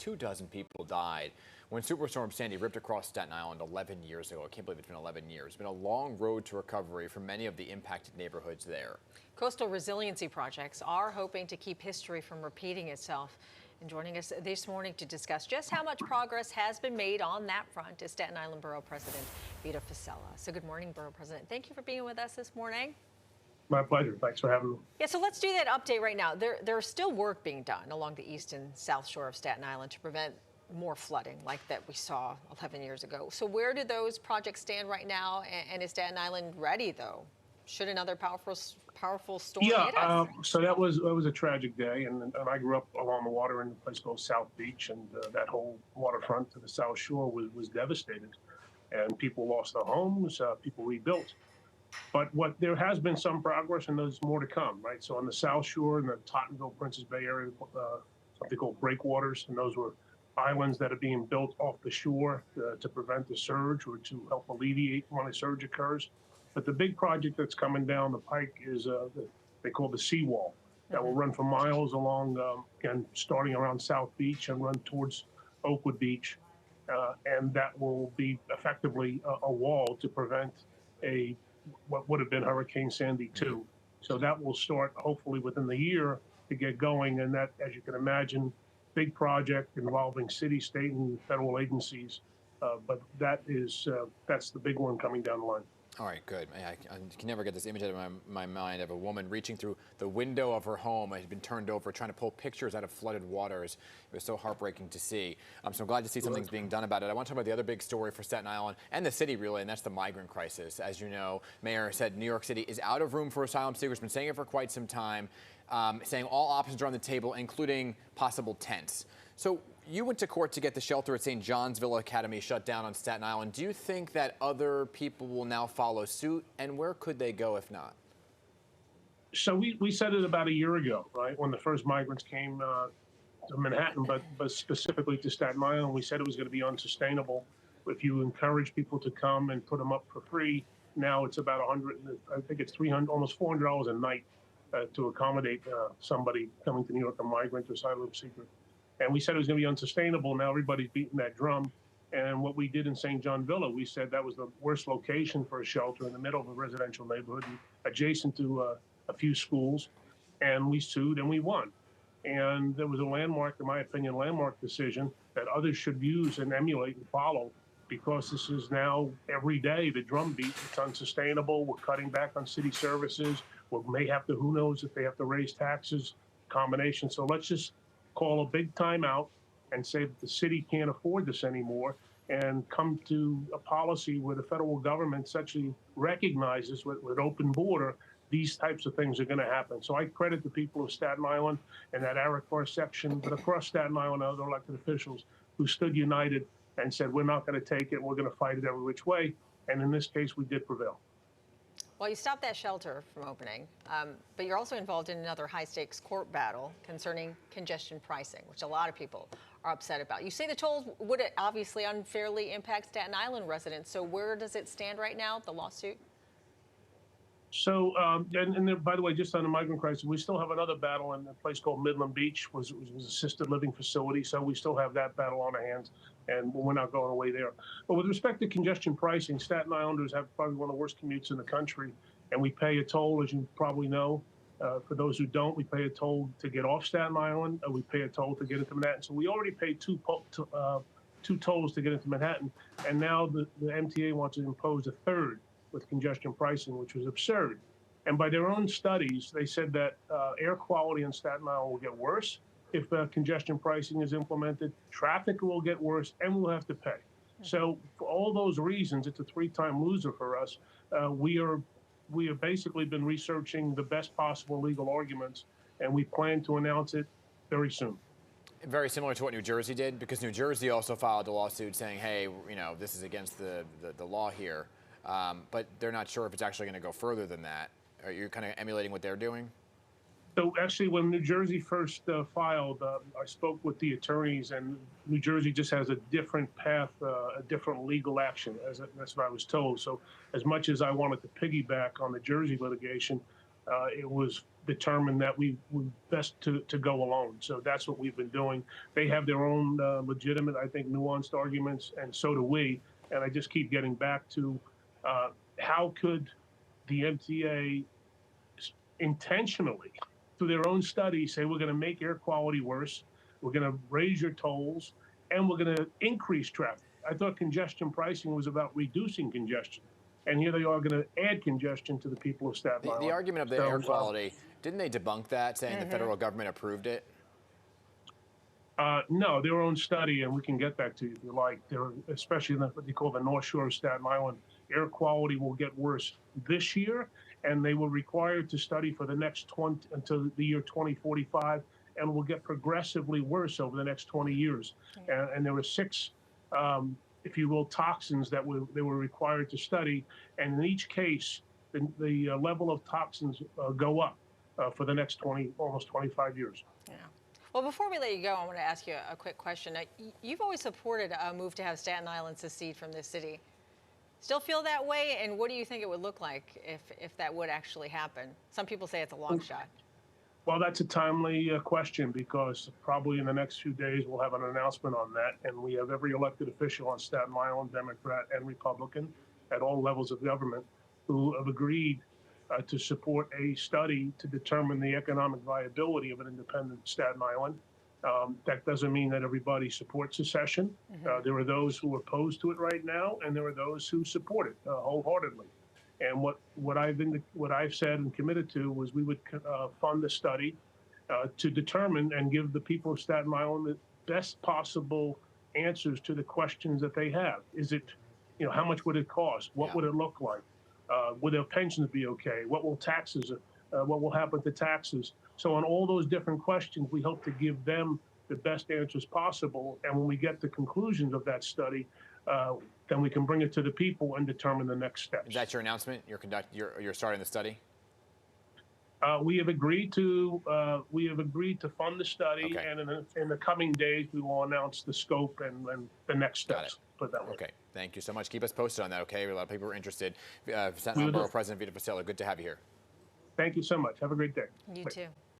24 people died when Superstorm Sandy ripped across Staten Island 11 years ago. I can't believe it's been 11 years. It's been a long road to recovery for many of the impacted neighborhoods there. Coastal resiliency projects are hoping to keep history from repeating itself. And joining us this morning to discuss just how much progress has been made on that front is Staten Island Borough President Vita Fossella. So good morning, Borough President. Thank you for being with us this morning. My pleasure. Thanks for having me. Yeah, so let's do that update right now. There's still work being done along the east and south shore of Staten Island to prevent more flooding like that we saw 11 years ago. So where do those projects stand right now? And is Staten Island ready, though? Should another powerful storm hit us? So that was a tragic day, and I grew up along the water in a place called South Beach, and that whole waterfront to the South Shore was devastated, and people lost their homes, people rebuilt. But there has been some progress, and there's more to come, right? So on the South Shore in the Tottenville, Princess Bay area, something called breakwaters, and those were islands that are being built off the shore to prevent the surge or to help alleviate when a surge occurs. But the big project that's coming down the pike is they call the seawall that will run for miles along, again, starting around South Beach and run towards Oakwood Beach. And that will be effectively a wall to prevent what would have been Hurricane Sandy 2. So that will start hopefully within the year to get going. And that, as you can imagine, big project involving city, state, and federal agencies. But that's the big one coming down the line. All right, good. I can never get this image out of my mind of a woman reaching through the window of her home. It had been turned over, trying to pull pictures out of flooded waters. It was so heartbreaking to see. So I'm glad to see something's being done about it. I want to talk about the other big story for Staten Island and the city, really, and that's the migrant crisis. As you know, Mayor said New York City is out of room for asylum seekers. Been saying it for quite some time, saying all options are on the table, including possible tents. So you went to court to get the shelter at St. John's Villa Academy shut down on Staten Island. Do you think that other people will now follow suit? And where could they go if not? So we said it about a year ago, right, when the first migrants came to Manhattan, but specifically to Staten Island. We said it was going to be unsustainable. If you encourage people to come and put them up for free, now it's about I think it's $300, almost $400 a night to accommodate somebody coming to New York, a migrant or asylum seeker. And we said it was going to be unsustainable. Now everybody's beating that drum. And what we did in St. John Villa, we said that was the worst location for a shelter in the middle of a residential neighborhood, adjacent to a few schools. And we sued and we won. And there was a landmark, in my opinion, landmark decision that others should use and emulate and follow, because this is now every day the drumbeat. It's unsustainable. We're cutting back on city services. We may have to, who knows if they have to raise taxes, combination. So let's just call a big timeout and say that the city can't afford this anymore, and come to a policy where the federal government actually recognizes with open border, these types of things are going to happen. So I credit the people of Staten Island and that Arikar section, but across Staten Island, other elected officials who stood united and said, we're not going to take it, we're going to fight it every which way. And in this case, we did prevail. Well, you stopped that shelter from opening, but you're also involved in another high-stakes court battle concerning congestion pricing, which a lot of people are upset about. You say the tolls would obviously unfairly impact Staten Island residents. So where does it stand right now, the lawsuit? So, and there, by the way, just on the migrant crisis, we still have another battle in a place called Midland Beach, was assisted living facility. So we still have that battle on our hands, and we're not going away there. But with respect to congestion pricing, Staten Islanders have probably one of the worst commutes in the country, and we pay a toll, as you probably know. For those who don't, we pay a toll to get off Staten Island, and we pay a toll to get into Manhattan. So we already paid two tolls to get into Manhattan, and now the MTA wants to impose a third with congestion pricing, which was absurd. And by their own studies, they said that air quality in Staten Island will get worse if congestion pricing is implemented, traffic will get worse, and we'll have to pay. So for all those reasons, it's a three-time loser for us. We have basically been researching the best possible legal arguments, and we plan to announce it very soon. Very similar to what New Jersey did, because New Jersey also filed a lawsuit saying, hey, you know, this is against the law here. But they're not sure if it's actually going to go further than that. Are you kind of emulating what they're doing? So actually, when New Jersey first filed, I spoke with the attorneys, and New Jersey just has a different path, a different legal action. That's what I was told. So as much as I wanted to piggyback on the Jersey litigation, it was determined that we were best to go alone. So that's what we've been doing. They have their own legitimate, I think, nuanced arguments, and so do we. And I just keep getting back to how could the MTA intentionally, through their own studies, say we're going to make air quality worse, we're going to raise your tolls, and we're going to increase traffic. I thought congestion pricing was about reducing congestion. And here they are going to add congestion to the people of Staten Island. The argument of the air quality, didn't they debunk that, saying the federal government approved it? No, their own study, and we can get that to you if you like. They're, especially in what they call the North Shore of Staten Island, air quality will get worse this year, and they were required to study for the next 20 until the year 2045, and will get progressively worse over the next 20 years. And there were 6, if you will, toxins that they were required to study, and in each case, the level of toxins go up for the next almost 25 years. Yeah. Well, before we let you go, I want to ask you a quick question. You've always supported a move to have Staten Island secede from this city. Still feel that way? And what do you think it would look like if that would actually happen? Some people say it's a long shot. Well, that's a timely question, because probably in the next few days we'll have an announcement on that. And we have every elected official on Staten Island, Democrat and Republican, at all levels of government, who have agreed to support a study to determine the economic viability of an independent Staten Island. That doesn't mean that everybody supports secession. There are those who are opposed to it right now, and there are those who support it wholeheartedly. And what I've said and committed to was we would fund a study to determine and give the people of Staten Island the best possible answers to the questions that they have. Is it, how much would it cost? What would it look like? Would their pensions be okay? What will happen to taxes? So on all those different questions, we hope to give them the best answers possible. And when we get the conclusions of that study, then we can bring it to the people and determine the next steps. Is that your announcement? You're starting the study? We have agreed to fund the study, and in the coming days we will announce the scope and the next steps. Put that way. Okay, thank you so much. Keep us posted on that. Okay, a lot of people are interested. Staten Island Borough President Vito Pacello, good to have you here. Thank you so much. Have a great day. You too.